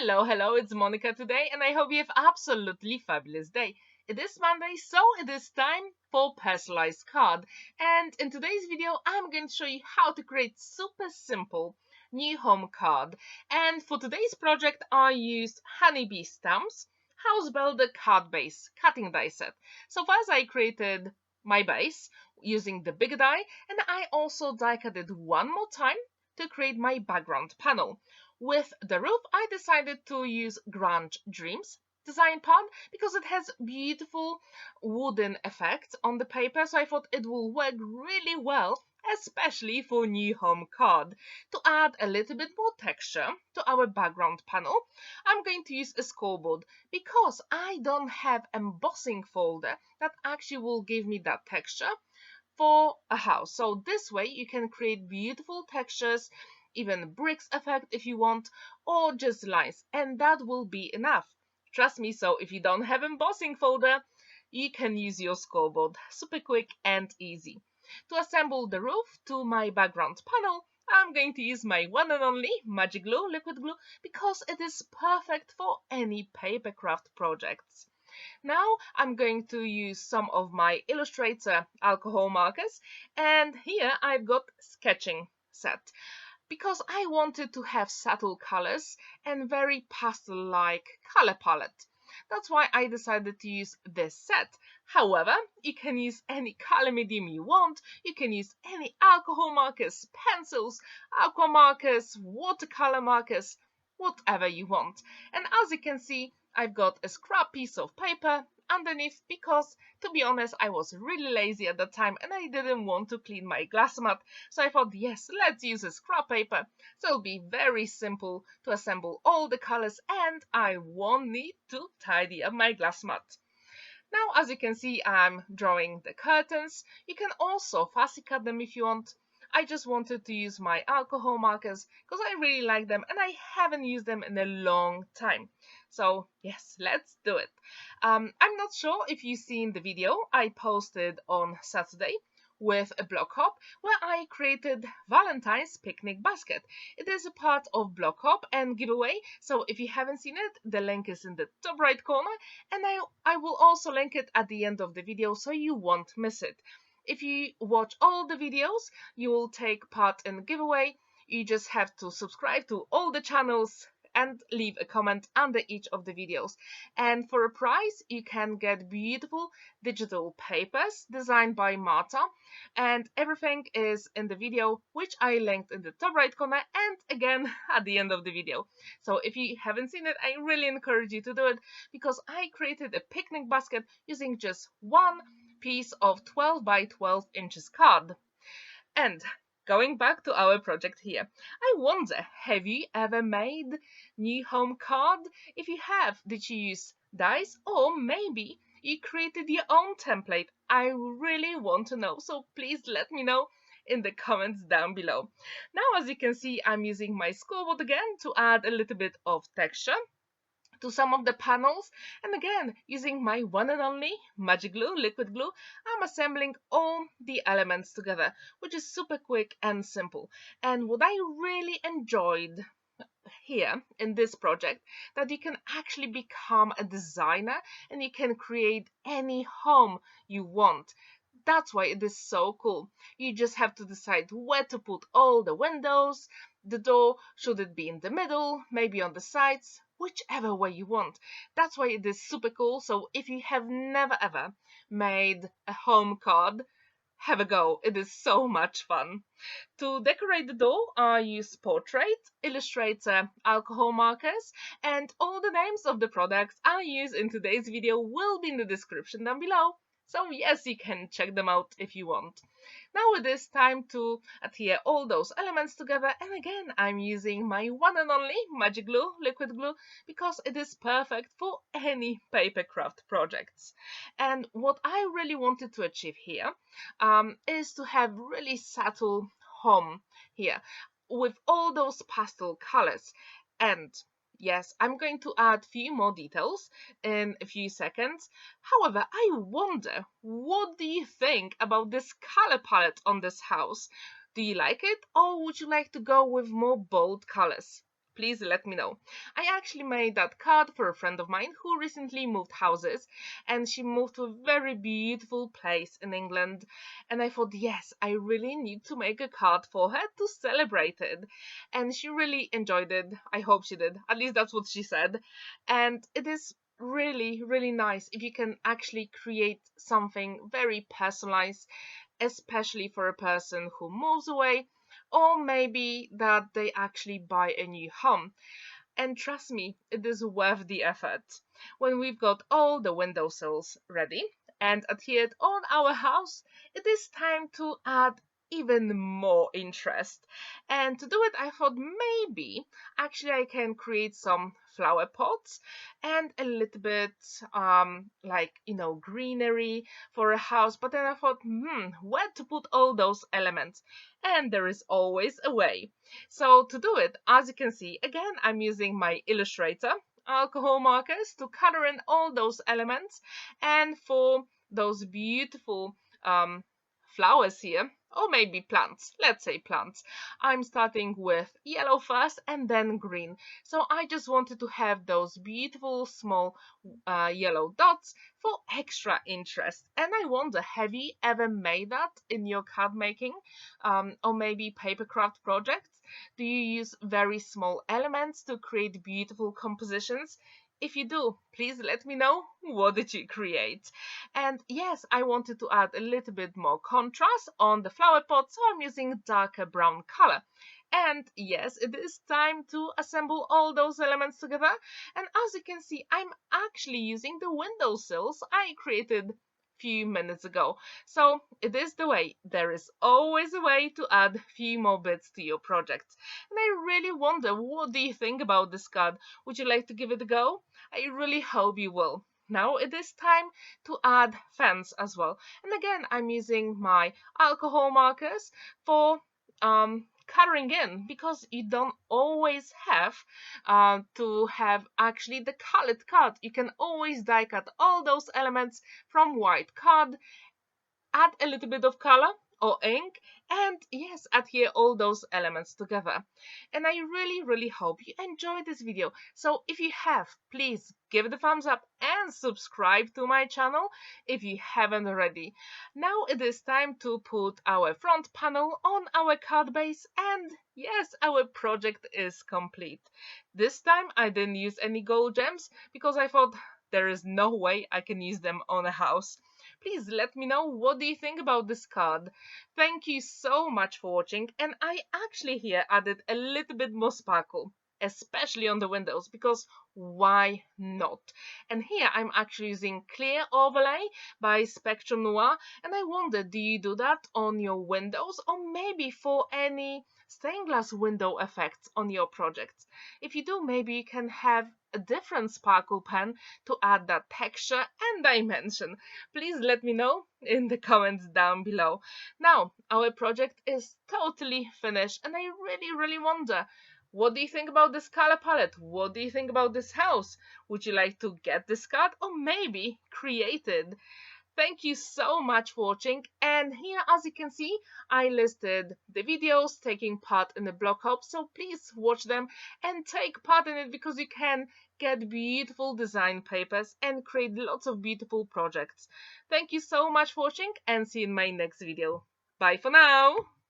Hello, it's Monica today, and I hope you have absolutely fabulous day. It is Monday, so it is time for personalized card. And in today's video, I'm going to show you how to create super simple new home card. And for today's project, I used honeybee stamps, house builder card base, cutting die set. So first I created my base using the bigger die, and I also die cut it one more time to create my background panel. With the roof, I decided to use Grunge Dreams design part because it has beautiful wooden effects on the paper, so I thought it will work really well, especially for new home card. To add a little bit more texture to our background panel, I'm going to use a scoreboard because I don't have embossing folder that actually will give me that texture for a house. So this way you can create beautiful textures, even bricks effect if you want, or just lines, and that will be enough. Trust me, so if you don't have embossing folder, you can use your scoreboard. Super quick and easy. To assemble the roof to my background panel, I'm going to use my one and only magic glue, liquid glue, because it is perfect for any paper craft projects. Now I'm going to use some of my Illustrator alcohol markers, and here I've got sketching set because I wanted to have subtle colors and very pastel-like color palette. That's why I decided to use this set. However, you can use any color medium you want. You can use any alcohol markers, pencils, aqua markers, watercolor markers, whatever you want. And as you can see, I've got a scrap piece of paper underneath because, to be honest, I was really lazy at the time and I didn't want to clean my glass mat. So I thought, yes, let's use a scrap paper. So it'll be very simple to assemble all the colors and I won't need to tidy up my glass mat. Now, as you can see, I'm drawing the curtains. You can also fussy cut them if you want. I just wanted to use my alcohol markers because I really like them and I haven't used them in a long time. So yes, let's do it. I'm not sure if you've seen the video I posted on Saturday with a block hop where I created Valentine's picnic basket. It is a part of block hop and giveaway, so if you haven't seen it, the link is in the top right corner, and I will also link it at the end of the video so you won't miss it. If you watch all the videos, you will take part in the giveaway. You just have to subscribe to all the channels and leave a comment under each of the videos. And for a prize, you can get beautiful digital papers designed by Marta. And everything is in the video, which I linked in the top right corner and again at the end of the video. So if you haven't seen it, I really encourage you to do it because I created a picnic basket using just one piece of 12 by 12 inches card. And going back to our project here, I wonder, have you ever made new home card? If you have, did you use dies or maybe you created your own template? I really want to know, so please let me know in the comments down below. Now, as you can see, I'm using my scoreboard again to add a little bit of texture to some of the panels, and again using my one and only magic glue, liquid glue, I'm assembling all the elements together, which is super quick and simple. And what I really enjoyed here in this project, that you can actually become a designer and you can create any home you want. That's why it is so cool. You just have to decide where to put all the windows, the door, should it be in the middle, maybe on the sides, whichever way you want. That's why it is super cool. So if you have never ever made a home card, have a go. It is so much fun. To decorate the door, I use Portrait, Illustrator alcohol markers, and all the names of the products I use in today's video will be in the description down below. So yes, you can check them out if you want. Now it is time to adhere all those elements together, and again I'm using my one and only magic glue, liquid glue, because it is perfect for any paper craft projects. And what I really wanted to achieve here is to have really subtle home here with all those pastel colors. And yes, I'm going to add few more details in a few seconds. However, I wonder, what do you think about this color palette on this house? Do you like it, or would you like to go with more bold colors? please let me know. I actually made that card for a friend of mine who recently moved houses, and she moved to a very beautiful place in England, and I thought, yes, I really need to make a card for her to celebrate it. And she really enjoyed it. I hope she did. At least that's what she said. And it is really, really nice if you can actually create something very personalized, especially for a person who moves away, or maybe that they actually buy a new home. And trust me, it is worth the effort. When we've got all the windowsills ready and adhered on our house, it is time to add even more interest. And to do it, I thought maybe actually I can create some flower pots and a little bit like greenery for a house. But then I thought, where to put all those elements? And there is always a way. So to do it, as you can see, again, I'm using my Illustrator alcohol markers to color in all those elements. And for those beautiful flowers here, or maybe plants, let's say plants, I'm starting with yellow first and then green. So I just wanted to have those beautiful small yellow dots for extra interest. And I wonder, have you ever made that in your card making or maybe paper craft projects? Do you use very small elements to create beautiful compositions? If you do, please let me know, what did you create? And yes, I wanted to add a little bit more contrast on the flower pot, so I'm using darker brown color. And yes, it is time to assemble all those elements together. And as you can see, I'm actually using the windowsills I created few minutes ago. So it is the way. There is always a way to add few more bits to your project. And I really wonder, what do you think about this card? Would you like to give it a go? I really hope you will. Now it is time to add fans as well. And again, I'm using my alcohol markers for coloring in, because you don't always have to have actually the colored card. You can always die cut all those elements from white card, add a little bit of color or ink, and yes, adhere all those elements together. And I really hope you enjoyed this video. So if you have, please give it a thumbs up and subscribe to my channel if you haven't already. Now it is time to put our front panel on our card base, and yes, our project is complete. This time I didn't use any gold gems because I thought there is no way I can use them on a house. Please let me know, what do you think about this card? Thank you so much for watching, and I actually here added a little bit more sparkle, especially on the windows, because why not? And here I'm actually using clear overlay by Spectrum Noir, and I wonder, do you do that on your windows or maybe for any stained glass window effects on your projects? If you do, maybe you can have a different sparkle pen to add that texture and dimension. Please let me know in the comments down below. Now, our project is totally finished, and I really wonder, what do you think about this color palette? What do you think about this house? Would you like to get this card or maybe create it? Thank you so much for watching, and here, as you can see, I listed the videos taking part in the blog hop, so please watch them and take part in it, because you can get beautiful design papers and create lots of beautiful projects. Thank you so much for watching, and see you in my next video. Bye for now!